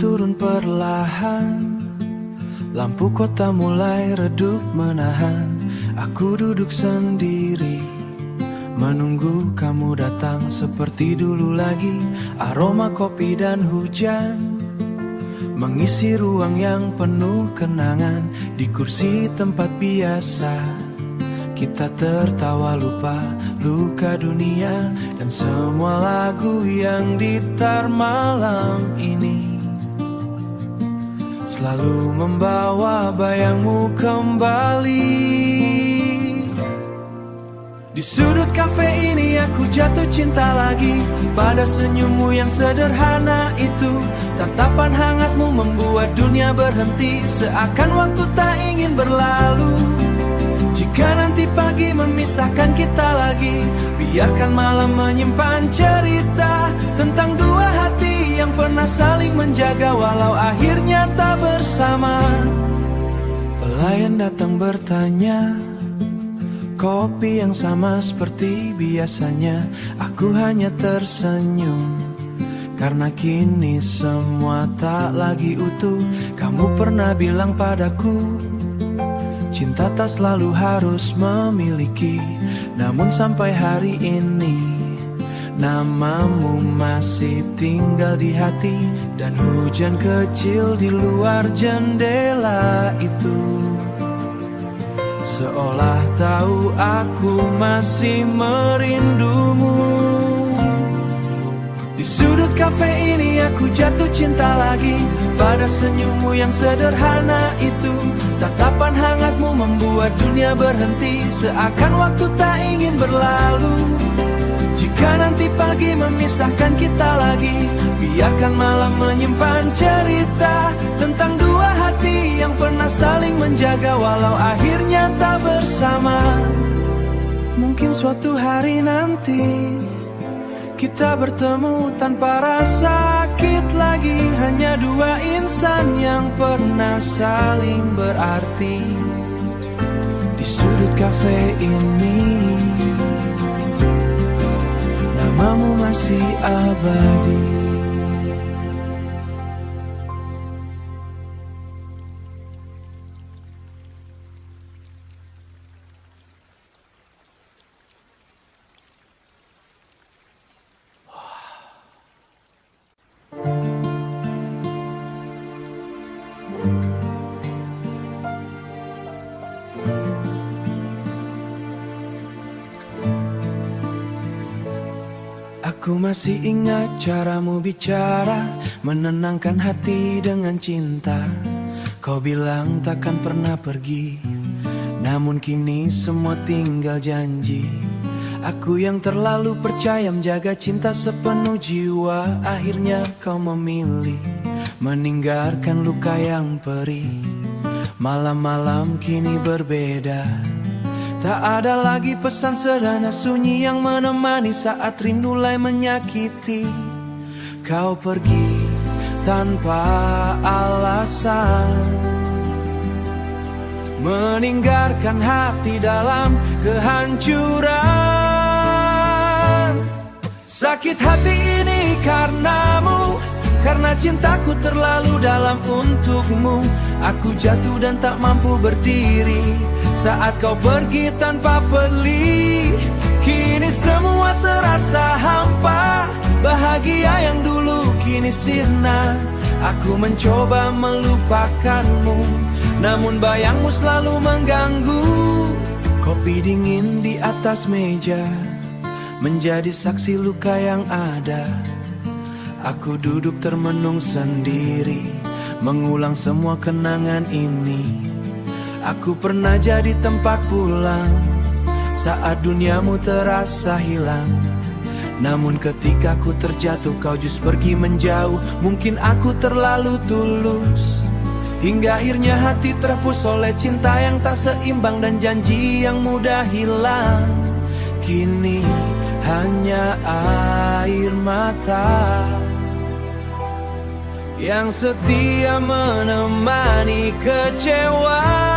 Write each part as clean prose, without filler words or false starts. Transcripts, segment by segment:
turun perlahan, lampu kota mulai redup menahan. Aku duduk sendiri, menunggu kamu datang seperti dulu lagi. Aroma kopi dan hujan mengisi ruang yang penuh kenangan. Di kursi tempat biasa kita tertawa lupa luka dunia dan semua lagu yang ditar malam ini selalu membawa bayangmu kembali. Di sudut kafe ini aku jatuh cinta lagi pada senyummu yang sederhana itu. Tatapan hangatmu membuat dunia berhenti, seakan waktu tak ingin berlalu. Jika nanti pagi memisahkan kita lagi, biarkan malam menyimpan cerita tentang dua hati yang pernah saling menjaga walau akhirnya tak bersama. Pelayan datang bertanya, kopi yang sama seperti biasanya. Aku hanya tersenyum karena kini semua tak lagi utuh. Kamu pernah bilang padaku, cinta tak selalu harus memiliki. Namun sampai hari ini namamu masih tinggal di hati. Dan hujan kecil di luar jendela itu seolah tahu aku masih merindumu. Di sudut kafe ini aku jatuh cinta lagi pada senyummu yang sederhana itu. Tatapan hangatmu membuat dunia berhenti, seakan waktu tak ingin berlalu. Jika nanti pagi memisahkan kita lagi, biarkan malam menyimpan cerita tentang dua hati yang pernah saling menjaga walau akhirnya tak bersama. Mungkin suatu hari nanti kita bertemu tanpa rasa sakit lagi. Hanya dua insan yang pernah saling berarti di sudut kafe ini. Namamu masih abadi. Aku masih ingat caramu bicara, menenangkan hati dengan cinta. Kau bilang takkan pernah pergi, namun kini semua tinggal janji. Aku yang terlalu percaya menjaga cinta sepenuh jiwa, akhirnya kau memilih meninggalkan luka yang perih. Malam-malam kini berbeda, tak ada lagi pesan sederhana sunyi yang menemani saat rindu mulai menyakiti. Kau pergi tanpa alasan, meninggalkan hati dalam kehancuran. Sakit hati ini karenamu, karena cintaku terlalu dalam untukmu. Aku jatuh dan tak mampu berdiri saat kau pergi tanpa peduli. Kini semua terasa hampa, bahagia yang dulu kini sirna. Aku mencoba melupakanmu, namun bayangmu selalu mengganggu. Kopi dingin di atas meja menjadi saksi luka yang ada. Aku duduk termenung sendiri, mengulang semua kenangan ini. Aku pernah jadi tempat pulang saat duniamu terasa hilang. Namun ketika ku terjatuh, kau justru pergi menjauh. Mungkin aku terlalu tulus, hingga akhirnya hati terhapus oleh cinta yang tak seimbang dan janji yang mudah hilang. Kini hanya air mata yang setia menemani kecewa.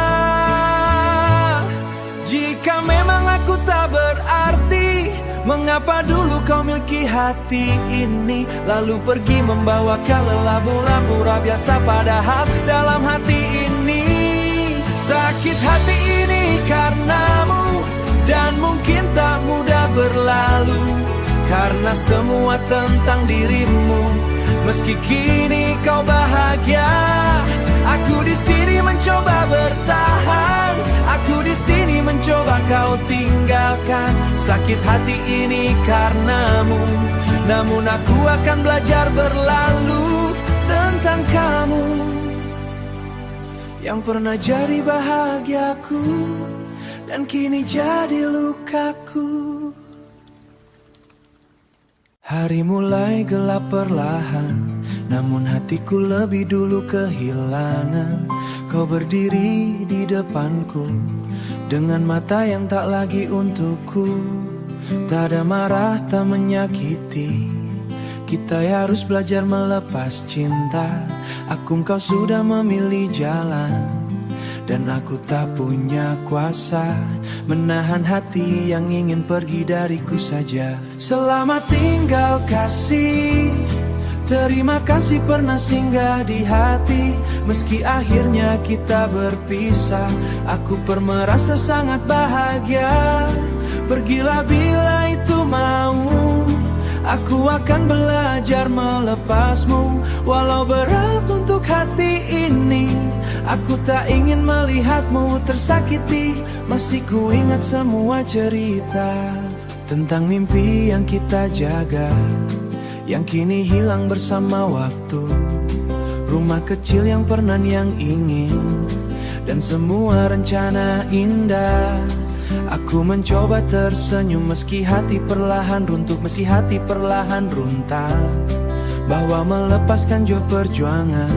Jika memang aku tak berarti, mengapa Mengapa dulu kau miliki hati ini, lalu pergi membawa lelah pura-pura biasa, padahal dalam hati ini sakit hati ini karenamu. Dan mungkin tak mudah berlalu, karena semua tentang dirimu. Meski kini kau bahagia, aku di sini mencoba bertahan. Aku di sini mencoba kau tinggalkan. Sakit hati ini karenamu, namun aku akan belajar berlalu tentang kamu yang pernah jadi bahagiaku dan kini jadi lukaku. Hari mulai gelap perlahan, namun hatiku lebih dulu kehilangan. Kau berdiri di depanku dengan mata yang tak lagi untukku. Tak ada marah, tak menyakiti. Kita harus belajar melepas cinta. Aku engkau sudah memilih jalan, dan aku tak punya kuasa menahan hati yang ingin pergi dariku saja. Selamat tinggal kasih, terima kasih pernah singgah di hati. Meski akhirnya kita berpisah, aku pernah merasa sangat bahagia. Pergilah bila itu mau, aku akan belajar melepasmu. Walau berat untuk hati ini, aku tak ingin melihatmu tersakiti. Masih ku ingat semua cerita tentang mimpi yang kita jaga, yang kini hilang bersama waktu. Rumah kecil yang pernah yang ingin, dan semua rencana indah. Aku mencoba tersenyum meski hati perlahan runtuh, meski hati perlahan runtuh. Bahwa melepaskan jauh perjuangan,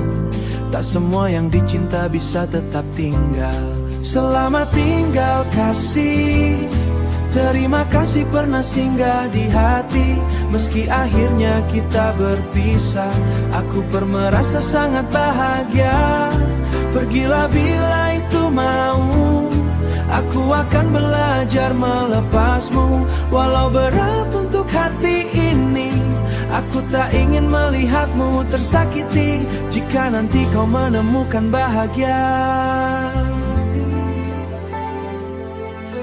tak semua yang dicinta bisa tetap tinggal. Selamat tinggal kasih, terima kasih pernah singgah di hati. Meski akhirnya kita berpisah, aku pernah merasa sangat bahagia. Pergilah bila itu mau, aku akan belajar melepasmu. Walau berat untuk hati ini, aku tak ingin melihatmu tersakiti. Jika nanti kau menemukan bahagia,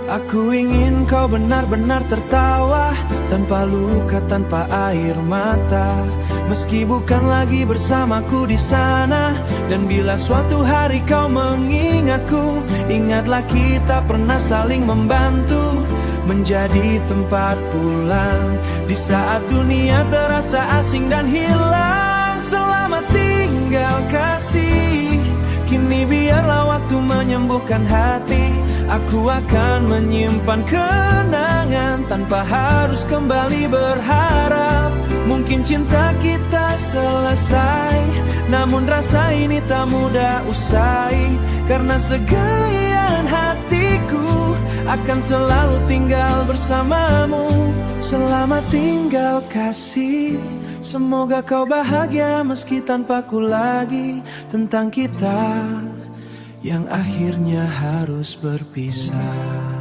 aku ingin kau benar-benar tertawa, tanpa luka, tanpa air mata. Meski bukan lagi bersamaku di sana, dan bila suatu hari kau mengingatku, ingatlah kita pernah saling membantu, menjadi tempat pulang di saat dunia terasa asing dan hilang. Selamat tinggal kasih, kini biarlah waktu menyembuhkan hati. Aku akan menyimpan kenangan tanpa harus kembali berharap. Mungkin cinta kita selesai, namun rasa ini tak mudah usai. Karena segaian hatiku akan selalu tinggal bersamamu. Selamat tinggal kasih, semoga kau bahagia meski tanpaku lagi. Tentang kita yang akhirnya harus berpisah.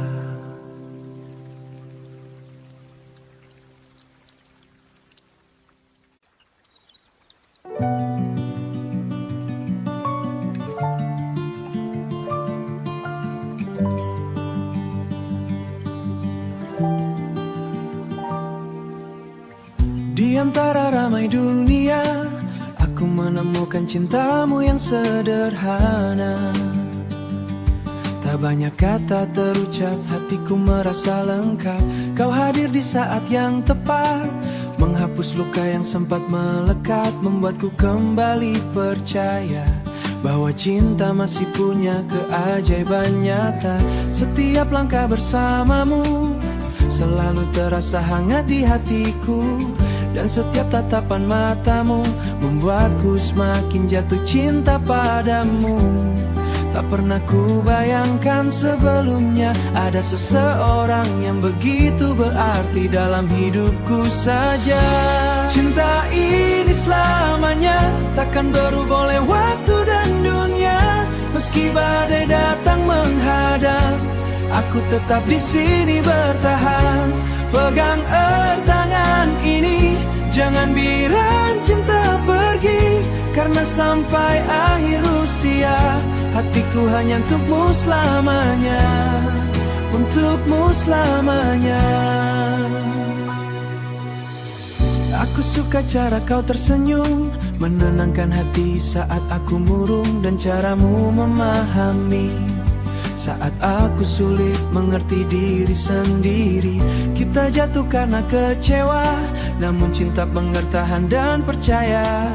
Di antara ramai dunia, aku menemukan cintamu yang sederhana. Tak banyak kata terucap, hatiku merasa lengkap. Kau hadir di saat yang tepat, menghapus luka yang sempat melekat, membuatku kembali percaya bahwa cinta masih punya keajaiban nyata. Setiap langkah bersamamu selalu terasa hangat di hatiku, dan setiap tatapan matamu membuatku semakin jatuh cinta padamu. Tak pernah ku bayangkan sebelumnya ada seseorang yang begitu berarti dalam hidupku saja. Cinta ini selamanya takkan berubah oleh waktu dan dunia. Meski badai datang menghadang, aku tetap di sini bertahan. Pegang erat tangan ini, jangan biarkan cinta pergi. Karena sampai akhir usia, hatiku hanya untukmu selamanya, untukmu selamanya. Aku suka cara kau tersenyum, menenangkan hati saat aku murung, dan caramu memahami saat aku sulit mengerti diri sendiri. Kita jatuh karena kecewa, namun cinta bertahan dan percaya.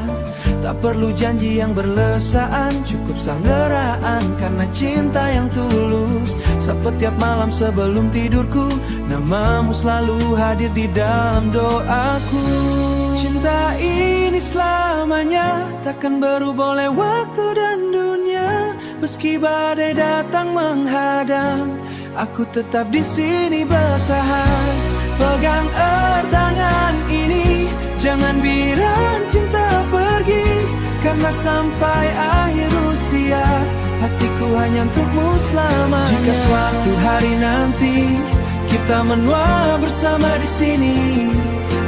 Tak perlu janji yang berlesaan, cukup sanggeraan karena cinta yang tulus. Setiap malam sebelum tidurku, namamu selalu hadir di dalam doaku. Cinta ini selamanya, takkan berubah oleh waktu dan dunia. Meski badai datang menghadang, aku tetap di sini bertahan. Pegang erat tangan ini, jangan biarkan cinta pergi. Karena sampai akhir usia, hatiku hanya untukmu selamanya. Jika suatu hari nanti kita menua bersama di sini,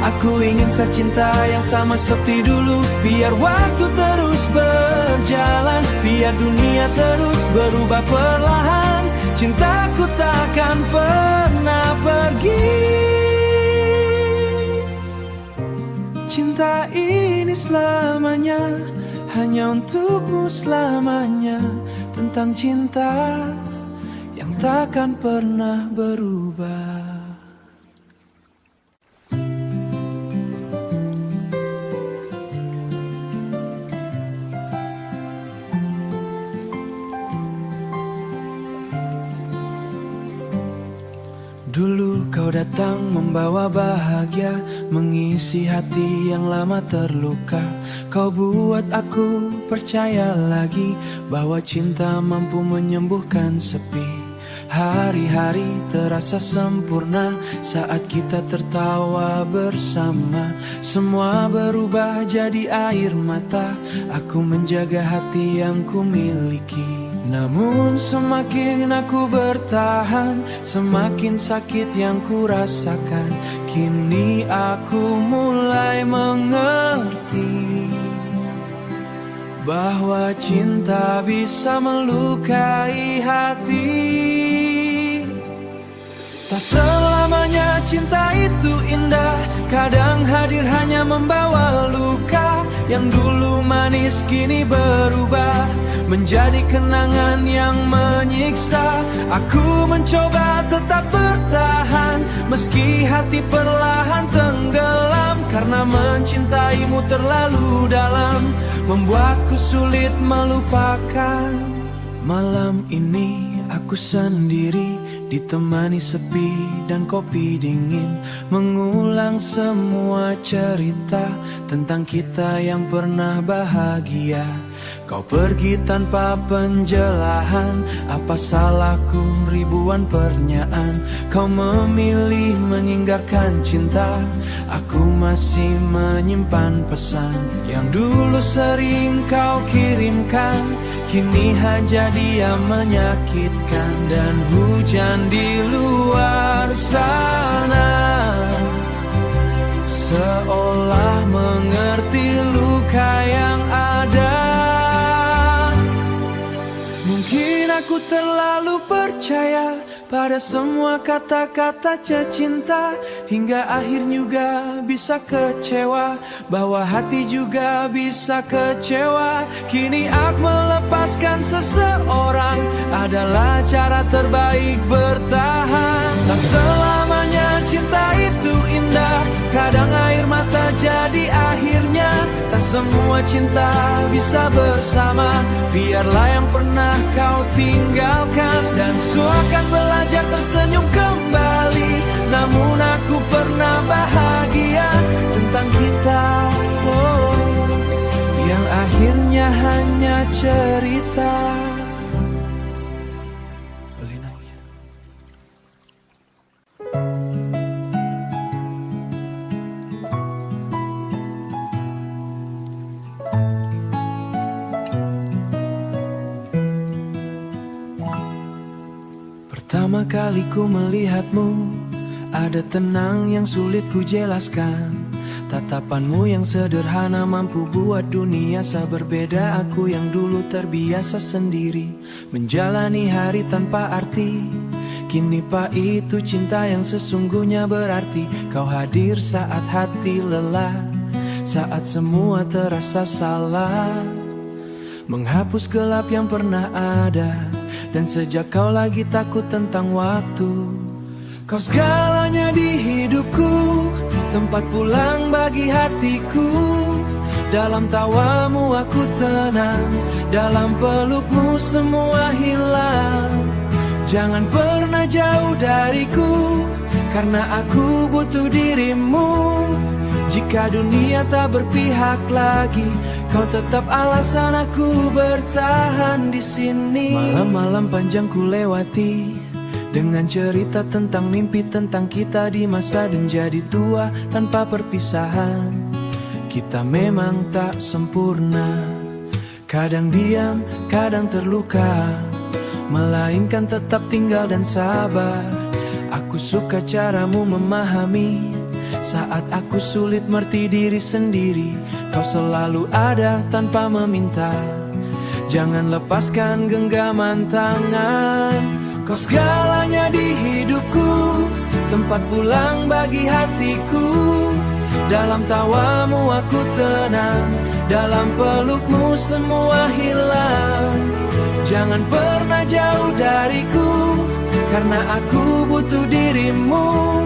aku ingin secinta yang sama seperti dulu. Biar waktu terus berjalan, biar dunia terus berubah perlahan, cintaku takkan pernah pergi. Cinta ini selamanya, hanya untukmu selamanya. Tentang cinta yang takkan pernah berubah. Dulu kau datang membawa bahagia, mengisi hati yang lama terluka. Kau buat aku percaya lagi bahwa cinta mampu menyembuhkan sepi. Hari-hari terasa sempurna saat kita tertawa bersama. Semua berubah jadi air mata, aku menjaga hati yang ku miliki. Namun semakin aku bertahan, semakin sakit yang ku rasakan. Kini aku mulai mengerti bahwa cinta bisa melukai hati. Tak selamanya cinta itu indah, kadang hadir hanya membawa luka. Yang dulu manis kini berubah menjadi kenangan yang menyiksa. Aku mencoba tetap bertahan, meski hati perlahan tenggelam. Karena mencintaimu terlalu dalam, membuatku sulit melupakan. Malam ini aku sendiri, ditemani sepi dan kopi dingin, mengulang semua cerita tentang kita yang pernah bahagia. Kau pergi tanpa penjelahan, apa salahku ribuan pertanyaan. Kau memilih meninggalkan cinta, aku masih menyimpan pesan yang dulu sering kau kirimkan. Kini hanya dia menyakitkan, dan hujan di luar sana seolah mengerti luka yang ada. Mungkin aku terlalu percaya pada semua kata-kata cinta, hingga akhir juga bisa kecewa, bahwa hati juga bisa kecewa. Kini aku melepaskan seseorang adalah cara terbaik bertahan. Tak selamanya cinta itu indah, kadang air mata jadi akhirnya. Tak semua cinta bisa bersama, biarlah yang pernah kau tinggalkan. Dan akan belajar tersenyum kembali, namun aku pernah bahagia tentang kita, yang akhirnya hanya cerita. Pertama kali ku melihatmu, Ada tenang yang sulit ku jelaskan. Tatapanmu yang sederhana mampu buat dunia berbeda. Aku yang dulu terbiasa sendiri menjalani hari tanpa arti, kini pahit itu cinta yang sesungguhnya berarti. Kau hadir saat hati lelah, saat semua terasa salah, menghapus gelap yang pernah ada. Dan sejak kau lagi takut tentang waktu, kau segalanya di hidupku, tempat pulang bagi hatiku. Dalam tawamu aku tenang, dalam pelukmu semua hilang. Jangan pernah jauh dariku, karena aku butuh dirimu. Jika dunia tak berpihak lagi, kau tetap alasan aku bertahan di sini. Malam-malam panjang ku lewati dengan cerita tentang mimpi, tentang kita di masa dan jadi tua tanpa perpisahan. Kita memang tak sempurna, kadang diam, kadang terluka, melainkan tetap tinggal dan sabar. Aku suka caramu memahami saat aku sulit mengerti diri sendiri. Kau selalu ada tanpa meminta, jangan lepaskan genggaman tangan. Kau segalanya di hidupku, tempat pulang bagi hatiku. Dalam tawamu aku tenang, dalam pelukmu semua hilang. Jangan pernah jauh dariku, karena aku butuh dirimu.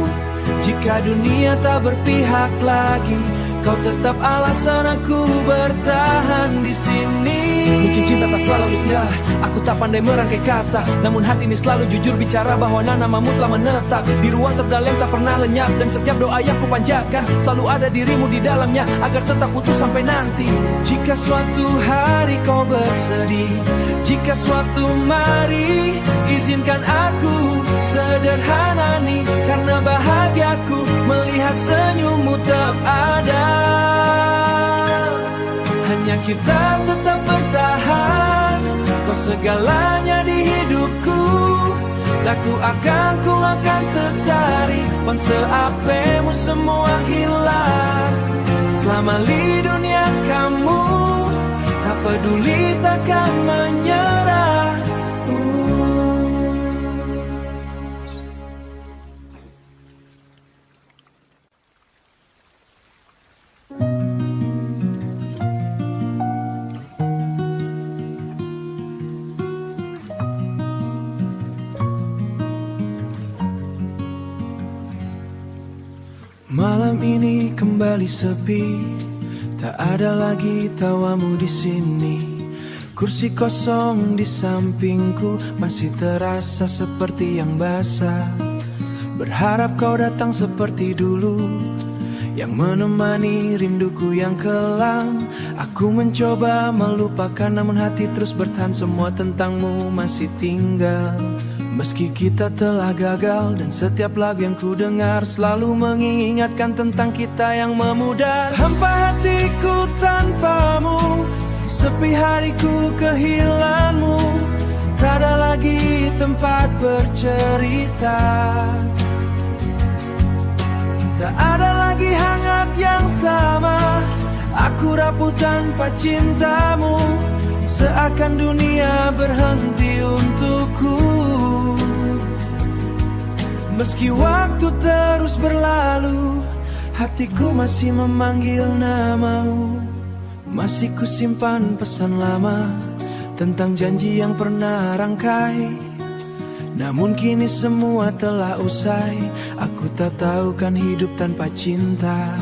Jika dunia tak berpihak lagi, kau tetap alasan aku bertahan di sini. Mungkin cinta tak selalu indah, aku tak pandai merangkai kata, namun hati ini selalu jujur bicara bahwa namamu telah menetap di ruang terdalam tak pernah lenyap. Dan setiap doa yang ku panjatkan selalu ada dirimu di dalamnya, agar tetap utuh sampai nanti. Jika suatu hari kau bersedih, jika suatu mari izinkan aku sederhana nih, karena bahagiaku melihat senyummu tetap ada. Hanya kita tetap bertahan, kau segalanya di hidupku. Aku akan tertarik, once apemu semua hilang. Selama di dunia kamu, tak peduli takkan menyerah. Malam ini kembali sepi, tak ada lagi tawamu di sini. Kursi kosong di sampingku masih terasa seperti yang basah. Berharap kau datang seperti dulu, yang menemani rinduku yang kelam. Aku mencoba melupakan, namun hati terus bertahan. Semua tentangmu masih tinggal, meski kita telah gagal. Dan setiap lagu yang ku dengar selalu mengingatkan tentang kita yang memudar. Hampa hatiku tanpamu, sepi hariku kehilanganmu. Tak ada lagi tempat bercerita, tak ada lagi hangat yang sama. Aku rapuh tanpa cintamu, seakan dunia berhenti untukku. Meski waktu terus berlalu, hatiku masih memanggil namamu. Masih ku simpan pesan lama tentang janji yang pernah rangkai. Namun kini semua telah usai. Aku tak tahu kan hidup tanpa cinta,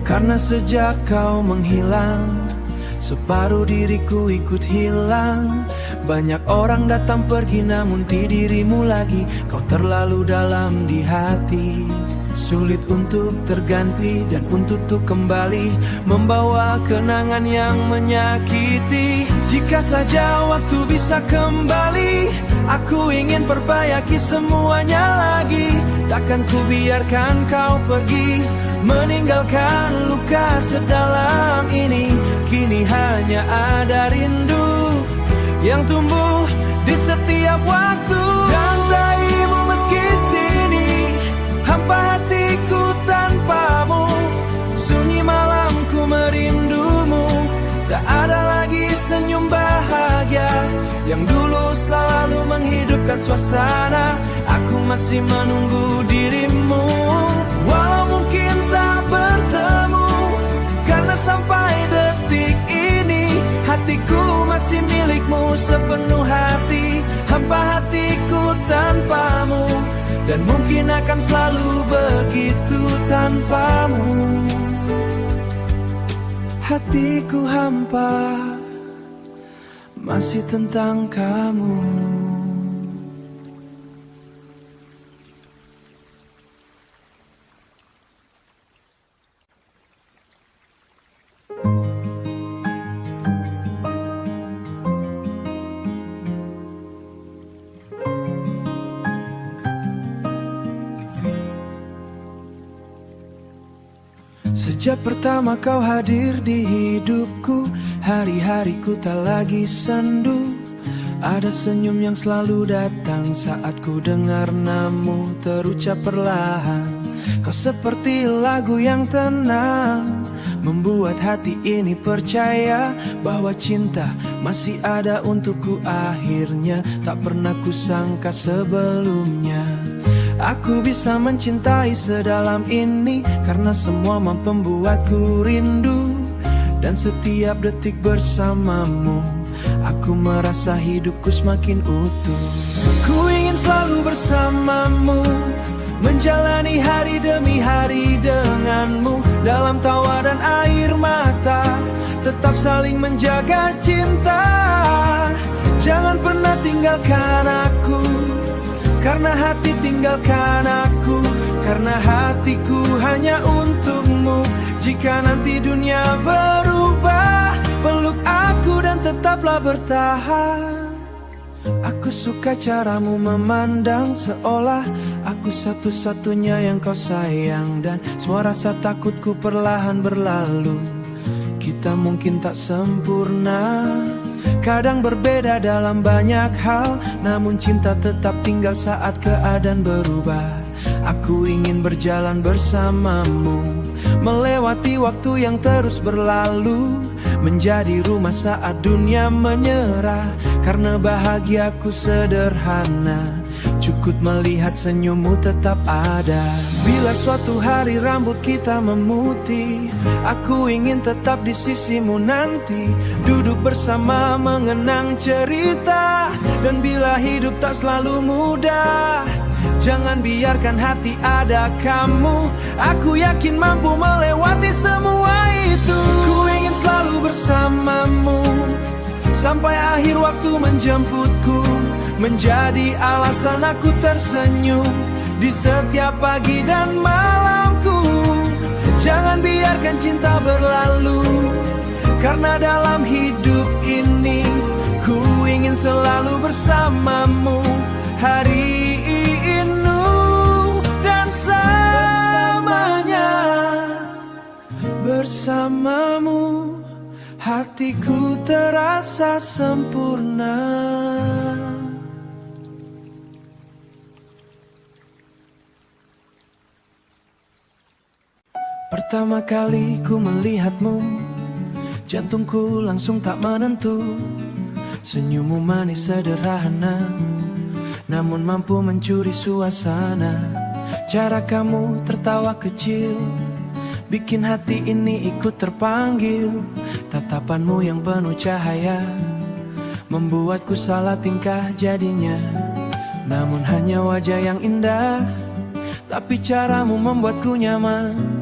karena sejak kau menghilang, separuh diriku ikut hilang. Banyak orang datang pergi, namun di dirimu lagi. Kau terlalu dalam di hati, sulit untuk terganti dan untuk kembali membawa kenangan yang menyakiti. Jika saja waktu bisa kembali, aku ingin perbaiki semuanya lagi. Takkan ku biarkan kau pergi, meninggalkan luka sedalam ini. Kini hanya ada rindu yang tumbuh di setiap waktu. Dan taimu meski sini hampa hatiku tanpamu. Sunyi malamku merindumu. Tak ada lagi senyum bahagia yang dulu selalu menghidupkan suasana. Aku masih menunggu dirimu. Walau mungkin tak bertemu, karena sampai detik ini hatiku masih milikmu sepenuh hati. Hampa hatiku tanpamu, dan mungkin akan selalu begitu tanpamu. Hatiku hampa, masih tentang kamu. Sejak pertama kau hadir di hidupku, hari-hariku tak lagi sendu. Ada senyum yang selalu datang saat ku dengar namamu terucap perlahan. Kau seperti lagu yang tenang, membuat hati ini percaya bahwa cinta masih ada untukku akhirnya. Tak pernah kusangka sebelumnya aku bisa mencintai sedalam ini, karena semua membuatku rindu. Dan setiap detik bersamamu, aku merasa hidupku semakin utuh. Ku ingin selalu bersamamu, menjalani hari demi hari denganmu. Dalam tawa dan air mata, tetap saling menjaga cinta. Jangan pernah tinggalkan aku, karena hati tinggalkan aku, karena hatiku hanya untukmu. Jika nanti dunia berubah, peluk aku dan tetaplah bertahan. Aku suka caramu memandang, seolah aku satu-satunya yang kau sayang. Dan semua rasa takutku perlahan berlalu. Kita mungkin tak sempurna, kadang berbeda dalam banyak hal, namun cinta tetap tinggal saat keadaan berubah. Aku ingin berjalan bersamamu, melewati waktu yang terus berlalu, menjadi rumah saat dunia menyerah. Karena bahagiaku sederhana, cukup melihat senyummu tetap ada. Bila suatu hari rambut kita memutih, aku ingin tetap di sisimu nanti, duduk bersama mengenang cerita. Dan bila hidup tak selalu mudah, jangan biarkan hati ada kamu. Aku yakin mampu melewati semua itu. Ku ingin selalu bersamamu, sampai akhir waktu menjemputku, menjadi alasan aku tersenyum di setiap pagi dan malamku. Jangan biarkan cinta berlalu, karena dalam hidup ini ku ingin selalu bersamamu. Hari ini dan selamanya bersamamu, hatiku terasa sempurna. Pertama kali ku melihatmu, jantungku langsung tak menentu. Senyummu manis sederhana, namun mampu mencuri suasana. Cara kamu tertawa kecil, bikin hati ini ikut terpanggil. Tatapanmu yang penuh cahaya, membuatku salah tingkah jadinya. Namun hanya wajah yang indah, tapi caramu membuatku nyaman.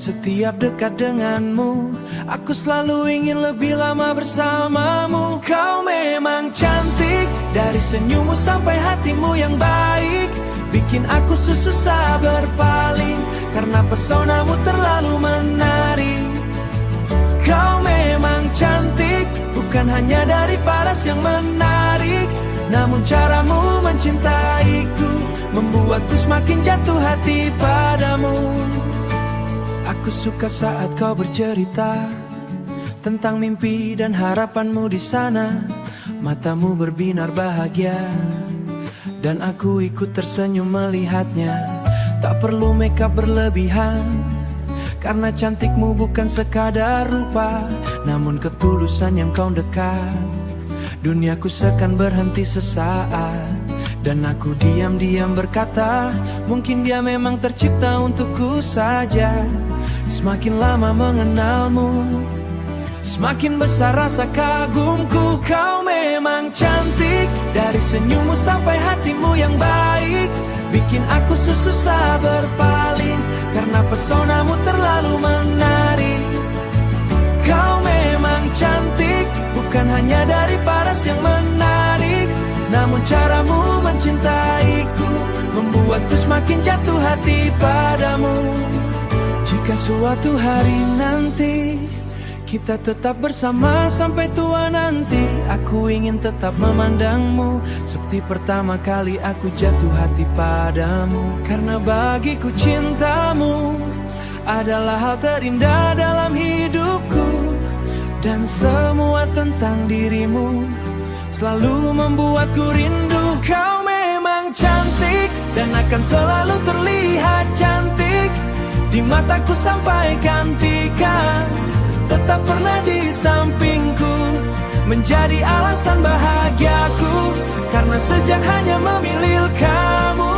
Setiap dekat denganmu, aku selalu ingin lebih lama bersamamu. Kau memang cantik, dari senyummu sampai hatimu yang baik, bikin aku susah berpaling, karena pesonamu terlalu menarik. Kau memang cantik, bukan hanya dari paras yang menarik, namun caramu mencintaiku membuatku semakin jatuh hati padamu. Aku suka saat kau bercerita tentang mimpi dan harapanmu di sana. Matamu berbinar bahagia, dan aku ikut tersenyum melihatnya. Tak perlu makeup berlebihan, karena cantikmu bukan sekadar rupa, namun ketulusan yang kau dekat. Duniaku seakan berhenti sesaat, dan aku diam-diam berkata, mungkin dia memang tercipta untukku saja. Semakin lama mengenalmu, semakin besar rasa kagumku. Kau memang cantik, dari senyummu sampai hatimu yang baik, bikin aku susah berpaling, karena pesonamu terlalu menarik. Kau memang cantik, bukan hanya dari paras yang menarik, namun caramu mencintaiku membuatku semakin jatuh hati padamu. Jika suatu hari nanti kita tetap bersama sampai tua nanti, aku ingin tetap memandangmu seperti pertama kali aku jatuh hati padamu. Karena bagiku cintamu adalah hal terindah dalam hidupku, dan semua tentang dirimu selalu membuatku rindu. Kau memang cantik dan akan selalu terlihat cantik di mataku sampai gantikan. Tetap pernah di sampingku, menjadi alasan bahagiaku, karena sejak hanya memilih kamu.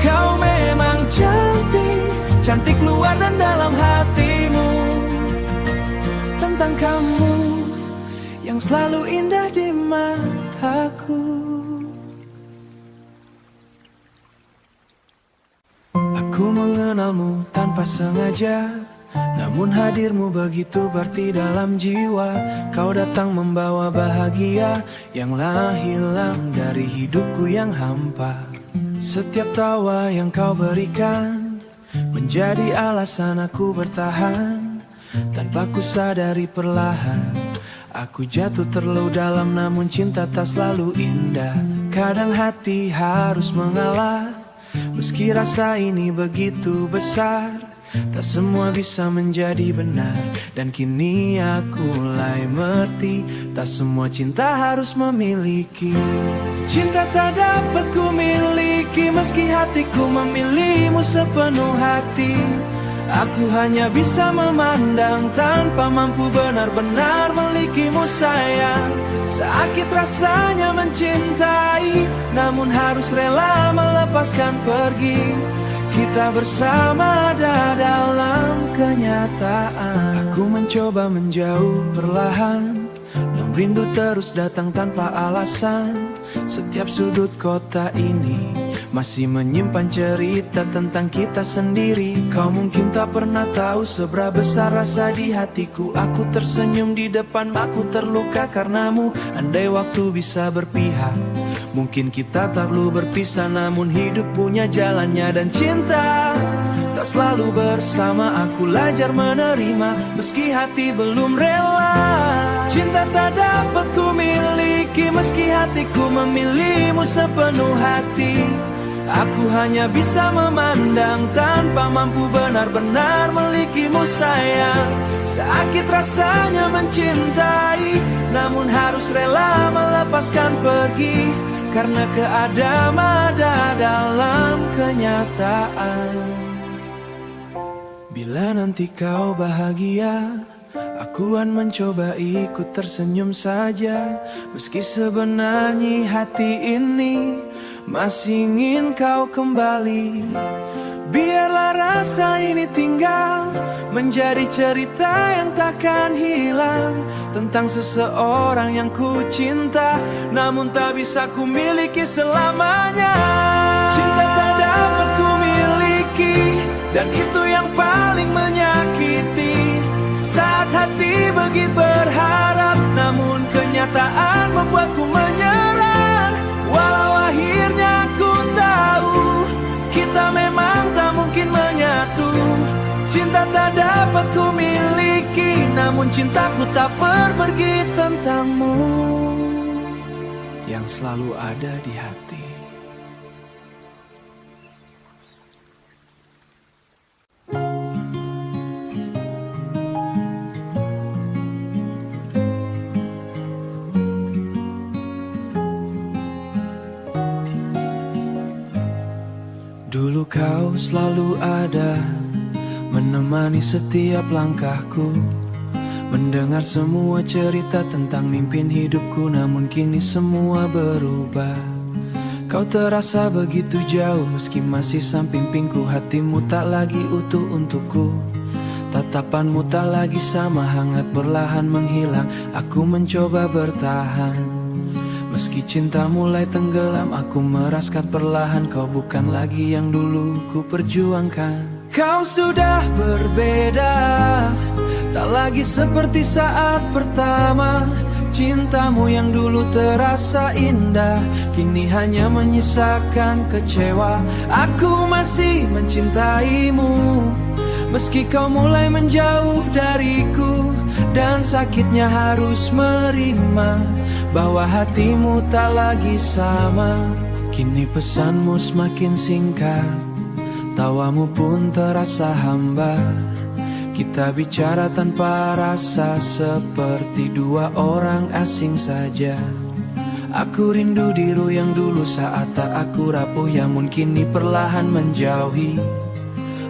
Kau memang cantik, cantik luar dan dalam hatimu. Tentang kamu yang selalu indah di mataku. Aku mengenalmu tanpa sengaja, namun hadirmu begitu berarti dalam jiwa. Kau datang membawa bahagia yang lah hilang dari hidupku yang hampa. Setiap tawa yang kau berikan menjadi alasan aku bertahan. Tanpa ku sadari perlahan aku jatuh terlalu dalam, namun cinta tak selalu indah. Kadang hati harus mengalah, meski rasa ini begitu besar. Tak semua bisa menjadi benar, dan kini aku mulai mengerti, tak semua cinta harus memiliki. Cinta tak dapat ku miliki, meski hatiku memilihmu sepenuh hati. Aku hanya bisa memandang tanpa mampu benar-benar memilikimu sayang. Sakit rasanya mencintai, namun harus rela melepaskan pergi. Kita bersama ada dalam kenyataan. Aku mencoba menjauh perlahan, namun rindu terus datang tanpa alasan. Setiap sudut kota ini masih menyimpan cerita tentang kita sendiri. Kau mungkin tak pernah tahu seberapa besar rasa di hatiku. Aku tersenyum di depan, aku terluka karenamu. Andai waktu bisa berpihak, mungkin kita tak perlu berpisah. Namun hidup punya jalannya, dan cinta tak selalu bersama. Aku belajar menerima meski hati belum rela. Cinta tak dapat ku miliki, meski hatiku memilihmu sepenuh hati. Aku hanya bisa memandang tanpa mampu benar-benar memilikimu sayang. Sakit rasanya mencintai, namun harus rela melepaskan pergi, karena keadaan ada dalam kenyataan. Bila nanti kau bahagia, aku akan mencoba ikut tersenyum saja. Meski sebenarnya hati ini masih ingin kau kembali. Biarlah rasa ini tinggal menjadi cerita yang takkan hilang, tentang seseorang yang ku cinta, namun tak bisa ku miliki selamanya. Cinta tak dapat ku miliki, dan itu yang paling menyakiti. Saat hati begitu berharap, namun kenyataan membuatku menyerah. Walau akhirnya ku tahu kita memang tak mungkin menyatu. Cinta tak dapat ku miliki, namun cintaku tak pergi tentangmu yang selalu ada di hati. Dulu kau selalu ada, menemani setiap langkahku, mendengar semua cerita tentang mimpin hidupku. Namun kini semua berubah. Kau terasa begitu jauh meski masih samping-pingku. Hatimu tak lagi utuh untukku, tatapanmu tak lagi sama hangat, perlahan menghilang. Aku mencoba bertahan, meski cinta mulai tenggelam. Aku meraskan perlahan, kau bukan lagi yang dulu ku perjuangkan. Kau sudah berbeda, tak lagi seperti saat pertama. Cintamu yang dulu terasa indah, kini hanya menyisakan kecewa. Aku masih mencintaimu, meski kau mulai menjauh dariku. Dan sakitnya harus merima bahwa hatimu tak lagi sama. Kini pesanmu semakin singkat, tawamu pun terasa hambar. Kita bicara tanpa rasa, seperti dua orang asing saja. Aku rindu dirimu yang dulu saat tak aku rapuh, yang mungkin kini perlahan menjauhi.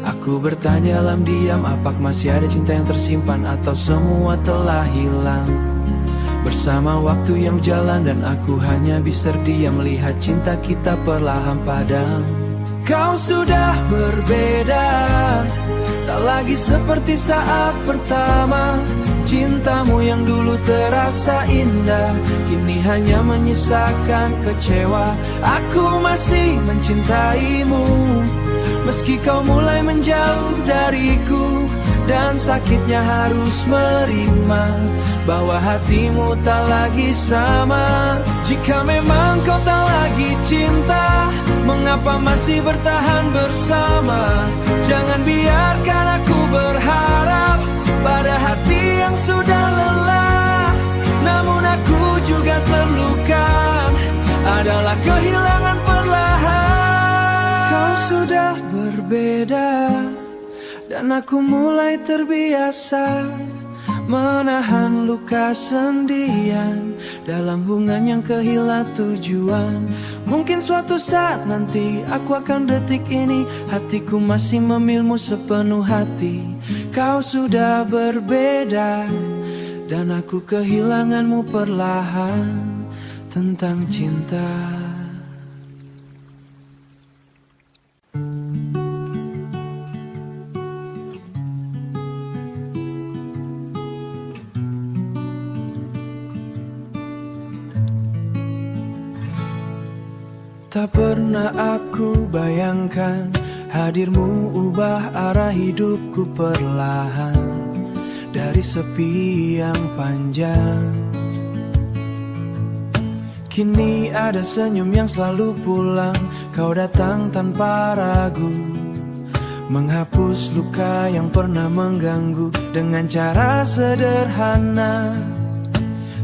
Aku bertanya dalam diam, apakah masih ada cinta yang tersimpan atau semua telah hilang bersama waktu yang berjalan. Dan aku hanya bisa diam melihat cinta kita perlahan padam. Kau sudah berbeda, tak lagi seperti saat pertama. Cintamu yang dulu terasa indah, kini hanya menyisakan kecewa. Aku masih mencintaimu, meski kau mulai menjauh dariku. Dan sakitnya harus merima bahwa hatimu tak lagi sama. Jika memang kau tak lagi cinta, mengapa masih bertahan bersama? Jangan biarkan aku berharap pada hati yang sudah lelah. Namun aku juga terluka, adalah kehilangan perlahan. Kau sudah berbeda, dan aku mulai terbiasa menahan luka sendirian dalam hubungan yang kehilangan tujuan. Mungkin suatu saat nanti aku akan detik ini, hatiku masih memilmu sepenuh hati. Kau sudah berbeda, dan aku kehilanganmu perlahan tentang cinta. Tak pernah aku bayangkan hadirmu ubah arah hidupku perlahan dari sepi yang panjang. Kini ada senyum yang selalu pulang, kau datang tanpa ragu, menghapus luka yang pernah mengganggu. Dengan cara sederhana,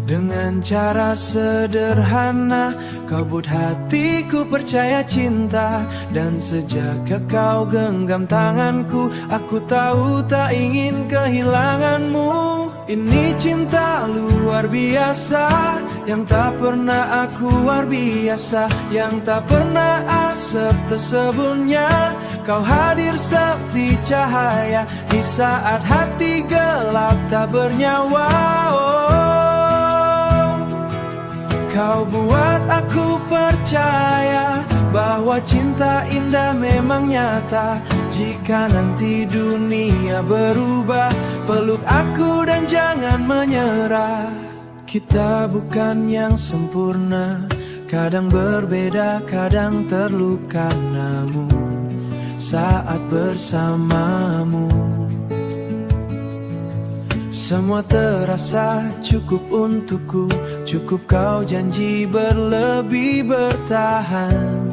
dengan cara sederhana, kau buat hatiku percaya cinta. Dan sejak kau genggam tanganku, aku tahu tak ingin kehilanganmu. Ini cinta luar biasa, yang tak pernah aku luar biasa, yang tak pernah asap tersebutnya. Kau hadir seperti cahaya di saat hati gelap tak bernyawa. Kau buat aku percaya bahwa cinta indah memang nyata. Jika nanti dunia berubah, peluk aku dan jangan menyerah. Kita bukan yang sempurna, kadang berbeda, kadang terluka. Namun saat bersamamu, semua terasa cukup untukku. Cukup kau janji berlebih bertahan,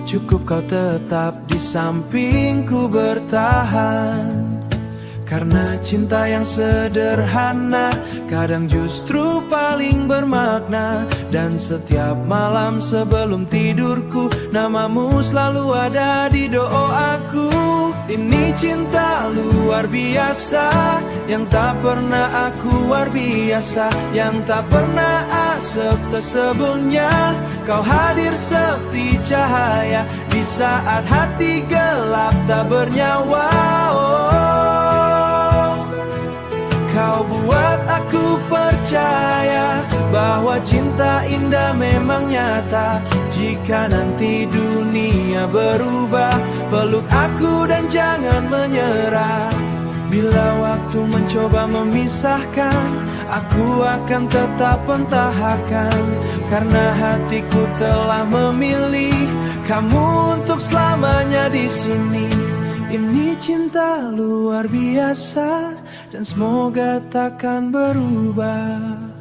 cukup kau tetap di sampingku bertahan. Karena cinta yang sederhana kadang justru paling bermakna. Dan setiap malam sebelum tidurku, namamu selalu ada di doaku. Ini cinta luar biasa, yang tak pernah aku luar biasa, yang tak pernah sebta sebelumnya. Kau hadir seperti cahaya di saat hati gelap tak bernyawa. Kau buat aku percaya bahwa cinta indah memang nyata. Jika nanti dunia berubah, peluk aku dan jangan menyerah. Bila waktu mencoba memisahkan, aku akan tetap pentahkan. Karena hatiku telah memilih kamu untuk selamanya di sini. Ini cinta luar biasa dan semoga takkan berubah.